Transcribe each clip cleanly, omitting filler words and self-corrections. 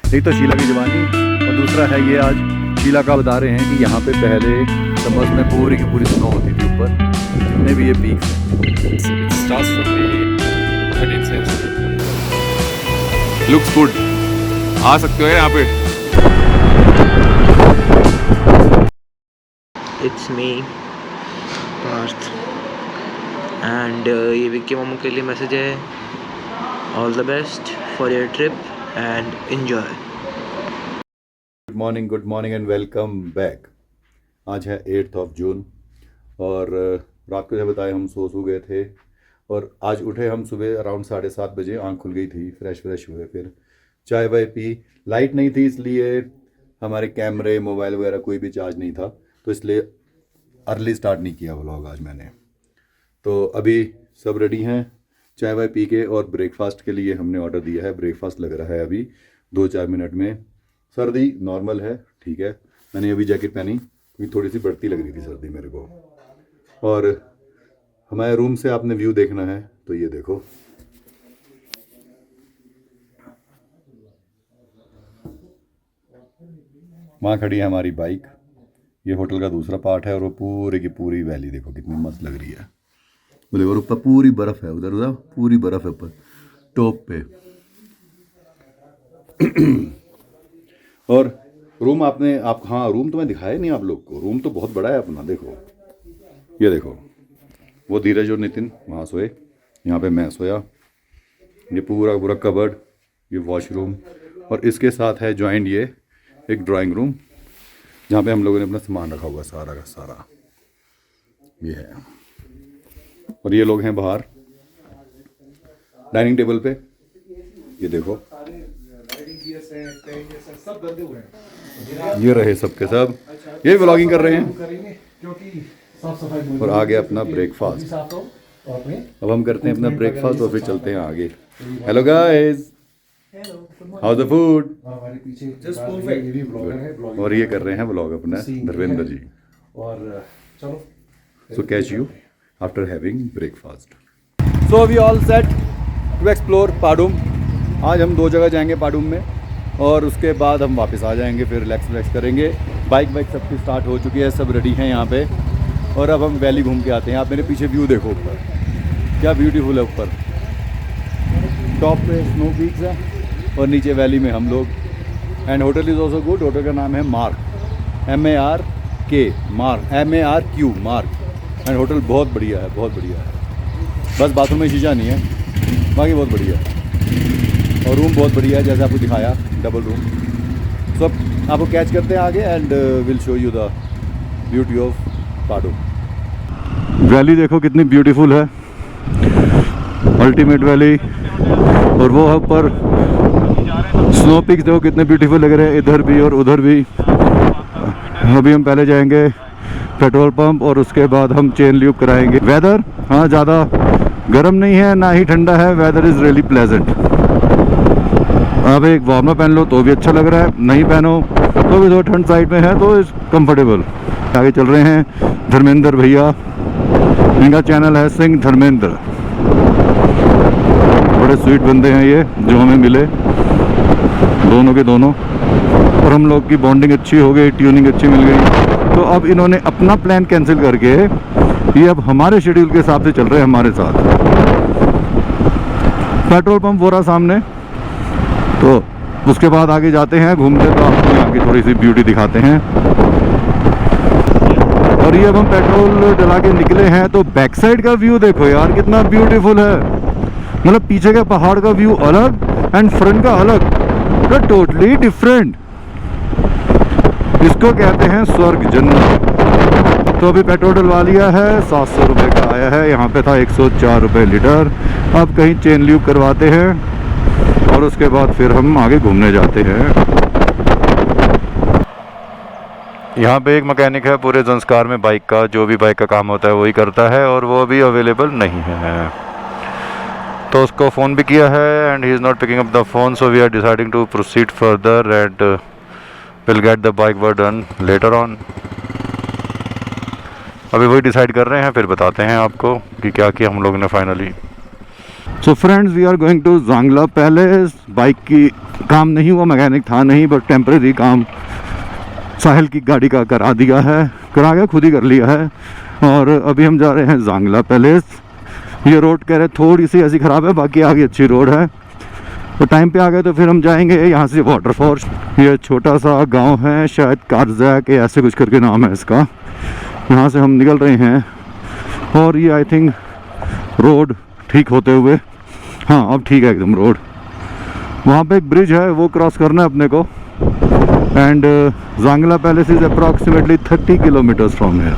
एक तो शीला की जवानी और दूसरा है ये आज शीला का बता रहे हैं कि यहाँ पे पहले समर्स में पूरी की पूरी स्नो होती थी ऊपर, जितने भी ये peak starts from the 13th century. Looks good. आ सकते हो यहाँ पे. It's me, Parth, and ये विक्की मामू के लिए मैसेज है. All the best for your trip and enjoy. Good morning and welcome back. आज है 8 जून और रात को जब बताए हम सो गए थे और आज उठे हम सुबह अराउंड 7:30 बजे, आँख खुल गई थी, फ्रेश हुए, फिर चाय वाय पी। लाइट नहीं थी इसलिए हमारे कैमरे मोबाइल वगैरह कोई भी चार्ज नहीं था, तो इसलिए अर्ली स्टार्ट नहीं किया व्लॉग आज मैंने। तो अभी सब रेडी हैं चाय वाय पी के, और ब्रेकफास्ट के लिए हमने ऑर्डर दिया है। ब्रेकफास्ट लग रहा है अभी 2-4 मिनट में। सर्दी नॉर्मल है, ठीक है। मैंने अभी जैकेट पहनी क्योंकि थोड़ी सी बढ़ती लग रही थी सर्दी मेरे को। और हमारे रूम से आपने व्यू देखना है तो ये देखो, वहाँ खड़ी है हमारी बाइक। ये होटल का दूसरा पार्ट है और वो पूरी की पूरी वैली देखो कितनी मस्त लग रही है। वो देखो ऊपर पूरी बर्फ़ है, उधर पूरी बर्फ़ है ऊपर टॉप पे। और रूम हाँ, रूम तो मैं दिखाया नहीं आप लोग को। रूम तो बहुत बड़ा है अपना। देखो, ये देखो, वो धीरज और नितिन वहाँ सोए, यहाँ पे मैं सोया। ये पूरा कबर्ड, ये वॉशरूम, और इसके साथ है जॉइंट ये एक ड्राइंग रूम जहाँ पे हम लोगों ने अपना सामान रखा हुआ सारा का सारा, ये है। और ये लोग हैं बाहर डाइनिंग टेबल पे, ये देखो, ये रहे सब के सब, ये व्लॉगिंग कर रहे हैं। और आगे अपना ब्रेकफास्ट। अब हम करते हैं अपना ब्रेकफास्ट और फिर चलते हैं आगे। Hello guys, how the food? और ये कर रहे हैं व्लॉग अपना धर्मेंद्र जी। और चलो, so catch you after having breakfast. So we all set to explore Padum. आज हम 2 जगह जाएंगे पाडुम में, और उसके बाद हम वापस आ जाएंगे, फिर रिलैक्स करेंगे। बाइक सबकी स्टार्ट हो चुकी है, सब रेडी हैं यहाँ पे। और अब हम वैली घूम के आते हैं। आप मेरे पीछे व्यू देखो, ऊपर क्या ब्यूटीफुल है। ऊपर टॉप पे स्नो पीक्स है और नीचे वैली में हम लोग। And hotel is also good. Hotel का नाम है mark, MARQ mark. And hotel बहुत बढ़िया है, बहुत बढ़िया है। बस बाथरूम में शीशा नहीं है, बाकी बहुत बढ़िया है। और रूम बहुत बढ़िया है, जैसे आपको दिखाया, डबल रूम। सब आपको कैच करते हैं आगे and will show you the beauty of Padum. Valley देखो कितनी ब्यूटीफुल है, अल्टीमेट वैली। और वो ऊपर स्नो पीक्स देखो कितने ब्यूटीफुल लग रहे हैं, इधर भी और उधर भी। अभी हम पहले जाएंगे पेट्रोल पंप और उसके बाद हम चेन लूप कराएंगे। वेदर हाँ ज़्यादा गर्म नहीं है ना ही ठंडा है, वेदर इज़ रियली प्लेजेंट। आप एक वार्मर पहन लो तो भी अच्छा लग रहा है, नहीं पहनो तो भी, थोड़ा ठंड साइड में है तो इस कंफर्टेबल। आगे चल रहे हैं धर्मेंद्र भैया, इनका चैनल है सिंह धर्मेंद्र। बड़े स्वीट बंदे हैं ये जो हमें मिले, दोनों के दोनों। और हम लोग की बॉन्डिंग अच्छी हो गई, ट्यूनिंग अच्छी मिल गई। तो अब इन्होंने अपना प्लान कैंसिल करके ये अब हमारे शेड्यूल के हिसाब से चल रहे हैं हमारे साथ। पेट्रोल पंप हो रहा सामने, तो उसके बाद आगे जाते हैं घूमते, तो आपको यहाँ की थोड़ी सी ब्यूटी दिखाते हैं। और ये अब हम पेट्रोल डला के निकले हैं, तो बैक साइड का व्यू देखो यार कितना ब्यूटीफुल है। मतलब पीछे के पहाड़ का व्यू अलग एंड फ्रंट का अलग, तो टोटली डिफरेंट। इसको कहते हैं स्वर्ग, जन्नत। तो अभी पेट्रोल डलवा लिया है, 700 रुपये का आया है। यहाँ पे था 104 रुपये लीटर। अब कहीं चेन ल्यूब करवाते हैं और उसके बाद फिर हम आगे घूमने जाते हैं। यहाँ पे एक मैकेनिक है पूरे संस्कार में बाइक का, जो भी बाइक का काम होता है वही करता है, और वो अभी अवेलेबल नहीं है। तो उसको फ़ोन भी किया है and he is not picking up the phone, so we are deciding to proceed further and will get the bike work done later on. अभी वही डिसाइड कर रहे हैं, फिर बताते हैं आपको कि क्या किया हम लोगों ने finally. So friends we are going to Zangla palace. Bike की काम नहीं हुआ, मैकेनिक था नहीं, बट टेम्परेरी काम साहिल की गाड़ी का करा दिया है, करा के खुद ही कर लिया है। और अभी हम जा रहे हैं जांगला पैलेस। ये रोड कह रहे थोड़ी सी ऐसी ख़राब है, बाकी आगे अच्छी रोड है। तो टाइम पे आ गए तो फिर हम जाएंगे यहाँ से वाटरफॉल। ये छोटा सा गांव है, शायद कारजैक ऐसे कुछ करके नाम है इसका। यहाँ से हम निकल रहे हैं और ये आई थिंक रोड ठीक होते हुए, हाँ अब ठीक है एकदम रोड। वहाँ पे एक ब्रिज है, वो क्रॉस करना है अपने को। And Jangla palace is approximately 30 kilometres from here.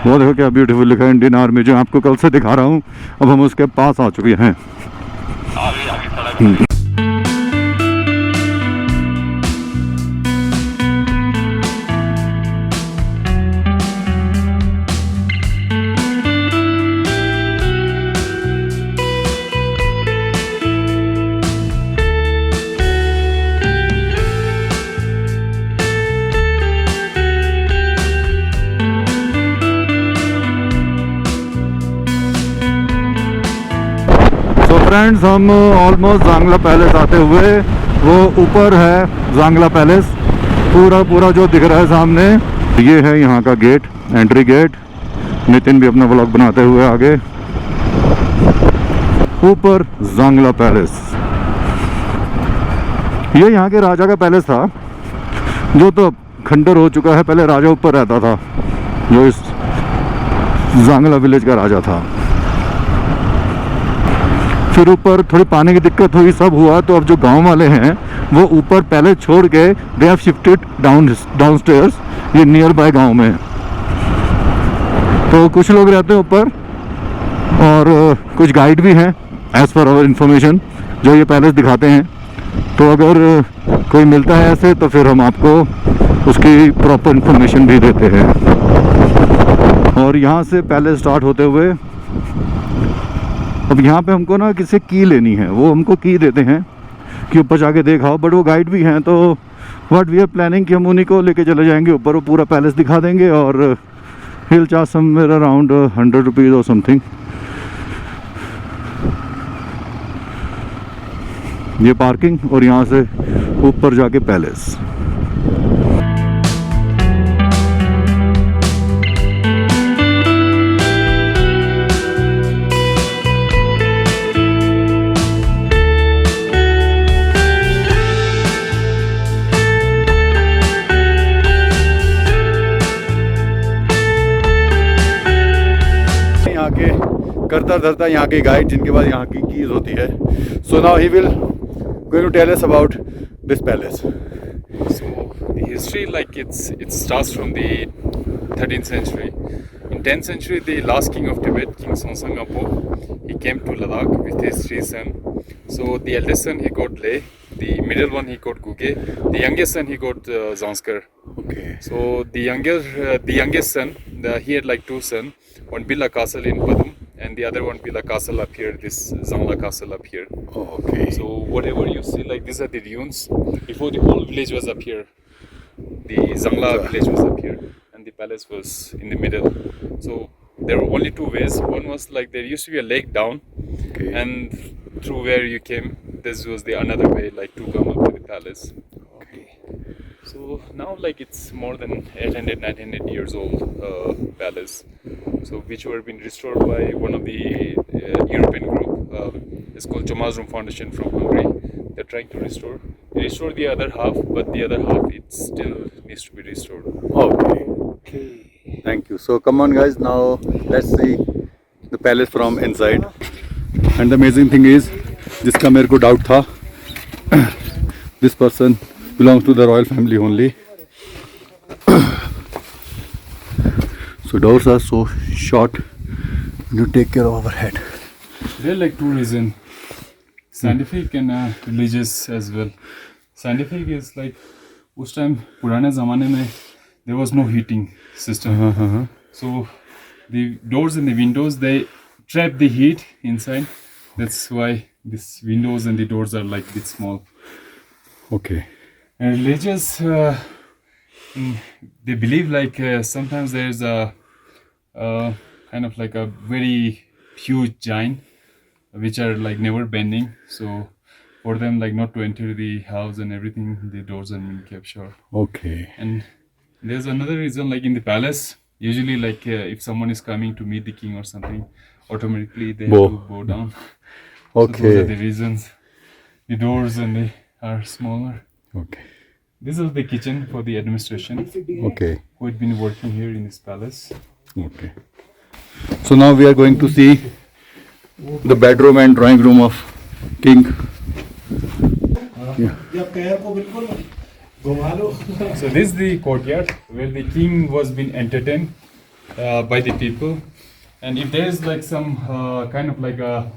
वो देखो क्या ब्यूटीफुल लिखा है इंडियन आर्मी, जो आपको कल से दिखा रहा हूँ। अब हम उसके पास आ चुके हैं। फ्रेंड्स हम ऑलमोस्ट जांगला पैलेस आते हुए, वो ऊपर है जांगला पैलेस, पूरा जो दिख रहा है सामने, ये है यहाँ का गेट, एंट्री गेट। नितिन भी अपना व्लॉग बनाते हुए आगे। ऊपर जांगला पैलेस, ये यहाँ के राजा का पैलेस था, जो तो खंडर हो चुका है। पहले राजा ऊपर रहता था, जो इस जांगला विलेज का राजा था। फिर ऊपर थोड़ी पानी की दिक्कत हुई, सब हुआ, तो अब जो गांव वाले हैं वो ऊपर पहले छोड़ के they have shifted down stairs, ये नियर बाय गांव में। तो कुछ लोग रहते हैं ऊपर और कुछ गाइड भी हैं एज पर आवर इंफॉर्मेशन, जो ये पैलेस दिखाते हैं। तो अगर कोई मिलता है ऐसे तो फिर हम आपको उसकी प्रॉपर इंफॉर्मेशन भी देते हैं। और यहाँ से पैलेस स्टार्ट होते हुए, अब यहाँ पे हमको ना किसी की लेनी है, वो हमको की देते हैं कि ऊपर जाके देखाओ, बट वो गाइड भी हैं। तो व्हाट वी आर प्लानिंग कि हम उन्हीं को लेके चले जाएंगे ऊपर, वो पूरा पैलेस दिखा देंगे और हिल चार्ज समवेयर अराउंड 100 रुपीज़ और समथिंग। ये पार्किंग और यहाँ से ऊपर जाके पैलेस। करता धरता यहाँ के गाइड, जिनके पास यहाँ की कीज होती है। So now he will going to tell us about this palace. So the history, like it starts from the 13th century. In 10th century, the last king of Tibet, King Songsan Gampo, he came to Ladakh with his 3 sons. So the eldest son he got Leh, the middle one he got Guge, the youngest son he got Zanskar. Okay. So the youngest son, he had like 2 sons, one built a castle in Padum, and the other one built a castle up here, this Zangla castle up here. Oh, okay. So whatever you see, like these are the ruins. Before the whole village was up here, the Zangla village was up here, and the palace was in the middle. So there were only 2 ways. One was like there used to be a lake down, Okay. and through where you came, this was the another way, like to come up to the palace. Okay. So now like it's more than 800-900 years old palace, so which were been restored by one of the European group. It's called Tomazrum Foundation from Hungary. They're trying to restore the other half, but the other half it still needs to be restored. Okay. Thank you. So come on guys, now let's see the palace from inside. And the amazing thing is, जिसका मेरे को doubt था, this person belongs to the royal family only. So doors are so short, you take care of our head. There are like 2 reasons, scientific and religious as well. Scientific is like उस time पुराने ज़माने में there was no heating system. So the doors and the windows, they trap the heat inside. That's why these windows and the doors are like bit small. Okay. And religious, they believe like sometimes there's a kind of like a very huge giant which are like never bending. So for them, like not to enter the house and everything, the doors are being kept shut. Okay. And there's another reason, like in the palace, usually like if someone is coming to meet the king or something, automatically they have Bow. to bow down. So those are the Okay. reasons. The doors and they are smaller. Okay. This is the kitchen for the administration Okay. who had been working here in this palace. Okay. So now we are going to see the bedroom and drawing room of king. So this is the courtyard where the king was being entertained by the people. And if there is like some kind of like a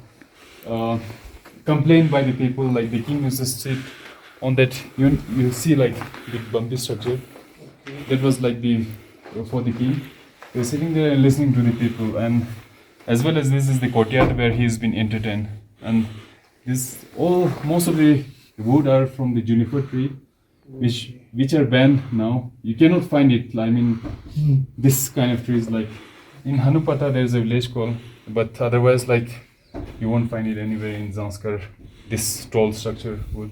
complaint by the people, like the king used to sit on that, you see like the bumpy structure. That was like the for the king. He was sitting there and listening to the people, and as well as this is the courtyard where he's been entertained. And this most of the wood are from the juniper tree, which are banned now. You cannot find it. I mean, this kind of trees, like in Hanupata, there's a village called, but otherwise, like you won't find it anywhere in Zanskar. This tall structure wood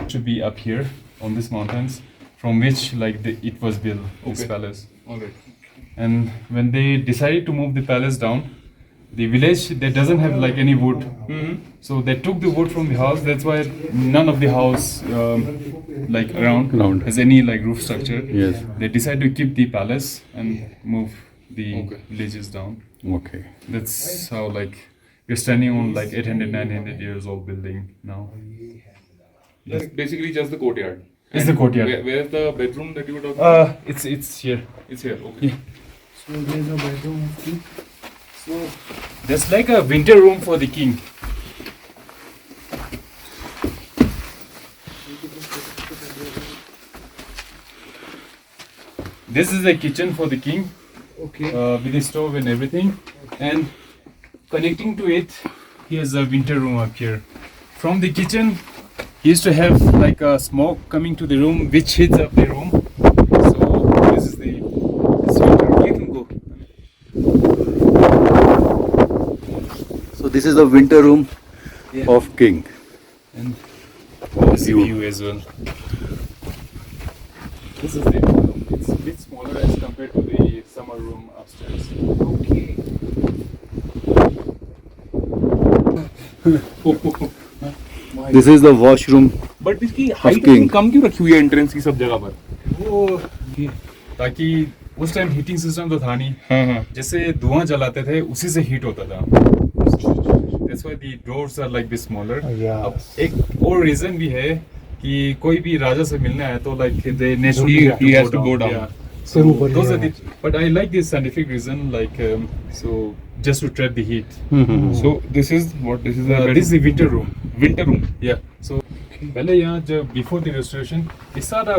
should be up here on these mountains, from which like it was built. This palace. Alright. And when they decided to move the palace down, the village that doesn't have like any wood, so they took the wood from the house. That's why none of the house like around has any like roof structure. Yes. They decided to keep the palace and move the villages down. Okay. That's how like we're standing on like 800, 900 years old building now. That's basically just the courtyard. It's the courtyard. Where's the bedroom that you were talking about? It's here. It's here. Okay. Yeah. So there's a bedroom of king. So there's like a winter room for the king. This is the kitchen for the king. Okay. With the stove and everything. And connecting to it, he has a winter room up here. From the kitchen, he used to have like a smoke coming to the room, which heats up the room. So this is the winter room. You can go. So this is the winter room of king. And Wow, this is the view. view as well. This is the room. It's a bit smaller as compared to the summer room upstairs. Okay. This is the washroom. But इसकी height king. इतनी कम क्यों रखी हुई है entrance की सब जगह पर? वो ताकि उस टाइम हीटिंग सिस्टम तो था नहीं. हाँ हाँ. जैसे धुआं जलाते थे उसी से हीट होता था. That's why the doors are like this smaller. Yeah. अब एक और रीजन भी है कि कोई भी राजा से मिलने आए तो like they naturally He has to go down. Yeah. So, Those are the, but I like this scientific reason, like so just to trap the heat. So this is what? This is the This is the winter room. winter room. Yeah. So पहले यहाँ जब before the restoration, ये सारा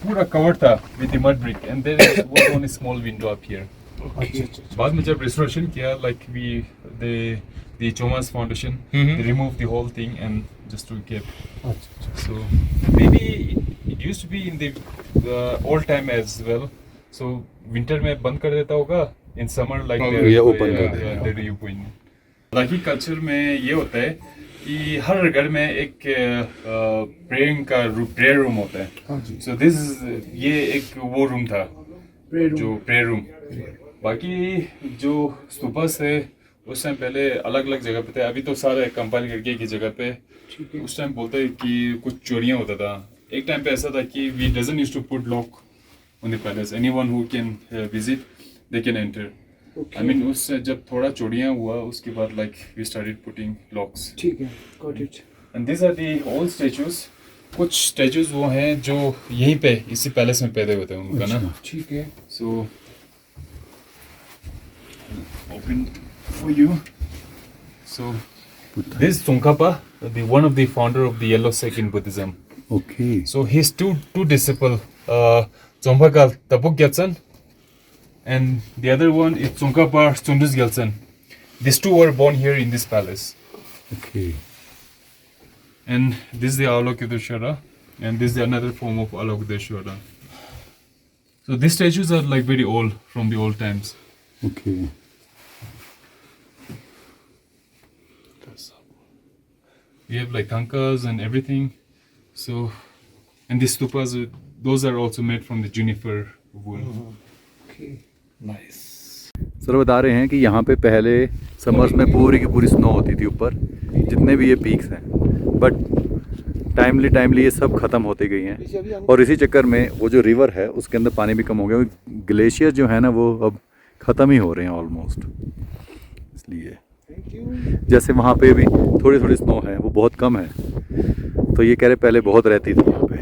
पूरा covered था with the mud brick, and there was only small window up here. बाद में जब restoration किया, like the Chomas Foundation, they removed the whole thing and just to keep. So maybe it used to be in the old time as well. So winter में बंद कर देता होगा, in summer like ये open कर देगा. they reopen. Lucky culture में ये होता है कि हर घर में एक प्रेयरिंग का प्रेयर रूम होता है. So this is ये एक वो रूम था जो प्रेयर रूम. बाकी जो स्तूपास है उस टाइम पहले अलग अलग जगह पे थे. अभी तो सारे कंपाइल करके एक ही जगह पे. उस टाइम बोलते हैं कि कुछ चोरियां होता था. एक टाइम पे ऐसा था कि we doesn't used to put lock on the palace. Anyone who can visit, they can enter. I mean उस जब थोड़ा चोरियां हुआ उसके बाद like we started putting locks. ठीक है. Got it. And these are the old statues. कुछ statues वो हैं जो यहीं पे इसी पैलेस में पैदा होते हैं उनका ना. ठीक है. So open for you. So this is Tsongkhapa, the one of the founder of the yellow sect in Buddhism. Okay. So his two disciples, Tsongkhapa Tapuk Gyatsan, and the other one is Tsongkhapa Tsundus Gyaltsen. These two were born here in this palace. Okay. And this is the Avalokiteshvara, and this is another form of Avalokiteshvara. So these statues are like very old, from the old times. Okay. We have like tankas and everything. So, and these stupas, those are also made from the juniper wood. Okay. Nice. Sir बता रहे हैं कि यहाँ पे पहले summers में पूरी की पूरी स्नो होती थी ऊपर, जितने भी ये पीक्स हैं, बट टाइमली ये सब ख़त्म होती गई हैं। और इसी चक्कर में वो जो रिवर है उसके अंदर पानी भी कम हो गया, ग्लेशियर जो है ना वो अब ख़त्म ही हो रहे हैं ऑलमोस्ट। इसलिए जैसे वहाँ पे भी थोड़ी थोड़ी स्नो है, वो बहुत कम है, तो ये कह रहे पहले बहुत रहती थी यहाँ पे।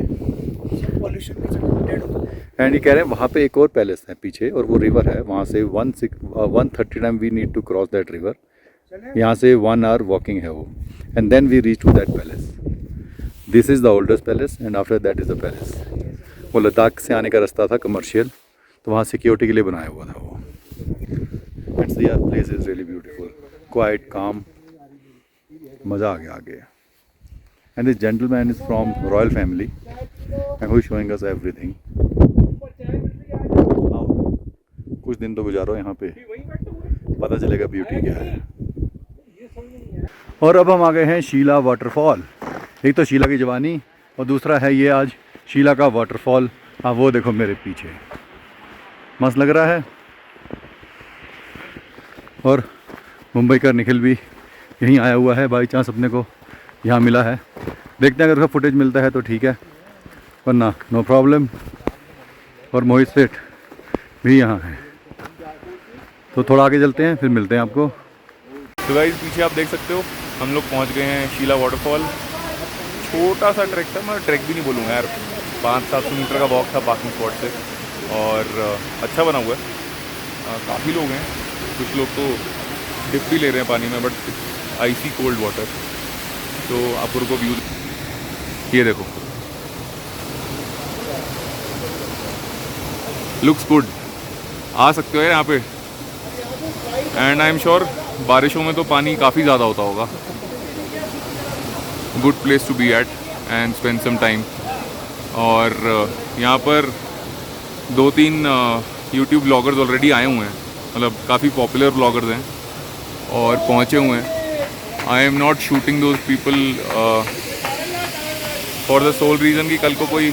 एंड ये कह रहे हैं वहाँ पे एक और पैलेस है पीछे, और वो रिवर है, वहाँ से 130 time we need to cross that river. यहाँ से 1 आवर वॉकिंग है वो, and then we reach to that palace. This is the oldest palace and after that is the palace. वो लद्दाख से आने का रास्ता था कमर्शियल, तो वहाँ सिक्योरिटी के लिए बनाया हुआ था वो। It's the place is really beautiful, quite, काम, मज़ा आ गया आगे। And this gentleman is from royal family and who is showing us everything. कुछ दिन तो गुजारो यहाँ पे, पता चलेगा ब्यूटी क्या है। और अब हम आ गए हैं शीला वाटरफॉल। एक तो शीला की जवानी और दूसरा है ये आज शीला का वाटरफॉल। हाँ वो देखो मेरे पीछे, मस्त लग रहा है। और मुंबई का निखिल भी यहीं आया हुआ है, बाई चांस अपने को यहाँ मिला है। देखते हैं अगर उसका फुटेज मिलता है तो ठीक है, वरना नो प्रॉब्लम। और मोहित सेठ भी यहाँ है, तो थोड़ा आगे चलते हैं, फिर मिलते हैं आपको। तो गाइस पीछे आप देख सकते हो हम लोग पहुंच गए हैं शीला वाटरफॉल। छोटा सा ट्रैक था, मैं ट्रैक भी नहीं बोलूँगा यार, 500-700 मीटर का वॉक था पार्किंग स्पॉट से, और अच्छा बना हुआ है। काफ़ी लोग हैं, कुछ लोग तो डिप भी ले रहे हैं पानी में, बट आइसी कोल्ड वाटर। तो आप उनको व्यू ये देखो, लुक्स गुड, आ सकते हो यहाँ पे। एंड आई एम श्योर बारिशों में तो पानी काफ़ी ज़्यादा होता होगा। Good place to be at and spend some time. और यहाँ पर 2-3 यूट्यूब ब्लॉगर्स ऑलरेडी आए हुए हैं, मतलब काफ़ी पॉपुलर ब्लॉगर्स हैं और पहुँचे हुए हैं। I am not shooting those people for the soul reason कि कल को कोई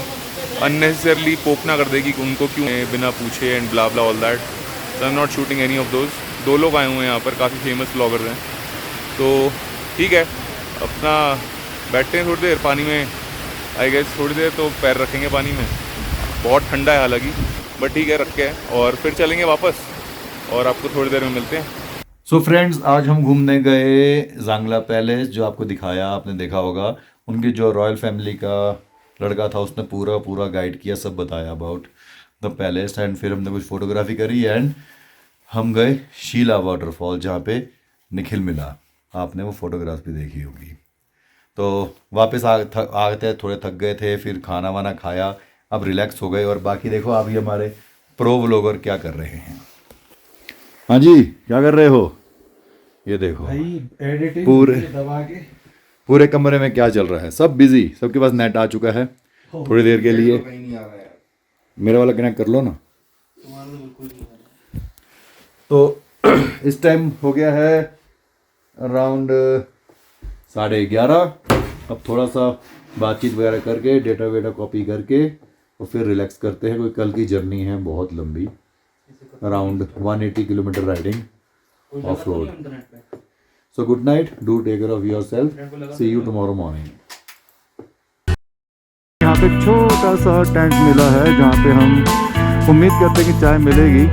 अननेसेसरली पोक ना कर देगी कि उनको क्यों बिना पूछे and blah blah all that. So I am not shooting any of those. 2 लोग आए हुए हैं यहाँ पर, काफ़ी फेमस ब्लॉगर्स हैं, तो ठीक है अपना बैठते हैं थोड़ी देर पानी में। आई गेस थोड़ी देर तो पैर रखेंगे पानी में, बहुत ठंडा है हालांकि, बट ठीक है रखे हैं, और फिर चलेंगे वापस और आपको थोड़ी देर में मिलते हैं। सो फ्रेंड्स, आज हम घूमने गए जांगला पैलेस, जो आपको दिखाया, आपने देखा होगा। उनकी जो रॉयल फैमिली का लड़का था उसने पूरा गाइड किया, सब बताया अबाउट द पैलेस। एंड फिर हमने कुछ फोटोग्राफी करी एंड हम गए शीला वाटरफॉल, जहाँ पे निखिल मिला। आपने वो फोटोग्राफ भी देखी होगी। तो वापस आते थोड़े थक गए थे, फिर खाना वाना खाया, अब रिलैक्स हो गए। और बाकी देखो अभी हमारे प्रो व्लॉगर क्या कर रहे हैं। हाँ जी, क्या कर रहे हो? ये देखो भाई एडिटिंग दबा के पूरे कमरे में क्या चल रहा है, सब बिजी, सबके पास नेट आ चुका है थोड़ी देर के लिए। मेरा वाला कनेक्ट कर लो ना। तो इस टाइम हो गया है अराउंड 11:30। अब थोड़ा सा बातचीत वगैरह करके, डेटा वेटा कॉपी करके, और फिर रिलैक्स करते हैं। कोई कल की जर्नी है बहुत लंबी, around 180 kilometre riding off road. So good night, do take care of yourself, see you tomorrow morning. यहाँ पे छोटा सा टेंट मिला है, जहाँ पे हम उम्मीद करते हैं कि चाय मिलेगी।